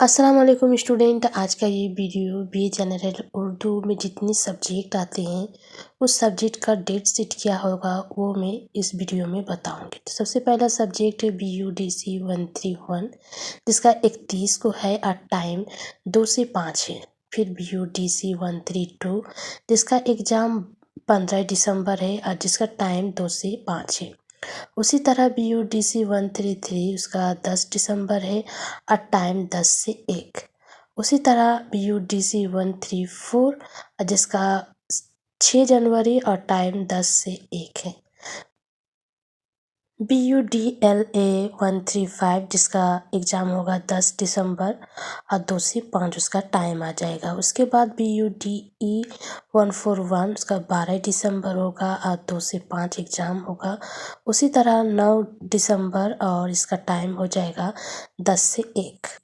अस्सलाम वालेकुम स्टूडेंट। आज का ये वीडियो बी जनरल उर्दू में जितनी सब्जेक्ट आते हैं उस सब्जेक्ट का डेट शीट क्या होगा वो मैं इस वीडियो में बताऊंगी। तो सबसे पहला सब्जेक्ट है BUDC 131 जिसका 31 को है और टाइम 2 से 5 है। फिर BUDC 132 जिसका एग्ज़ाम 15 दिसंबर है और जिसका टाइम 2 से 5 है। उसी तरह BUDC 133 उसका 10 दिसंबर है और टाइम 10 से 1। उसी तरह BUDC 134 जिसका 6 जनवरी और टाइम 10 से 1 है। BUDLA 135 जिसका एग्ज़ाम होगा 10 दिसंबर और 2 से 5 उसका टाइम आ जाएगा। उसके बाद BUDE 141 उसका 12 दिसंबर होगा और 2 से 5 एग्ज़ाम होगा। उसी तरह 9 दिसंबर और इसका टाइम हो जाएगा 10 से 1।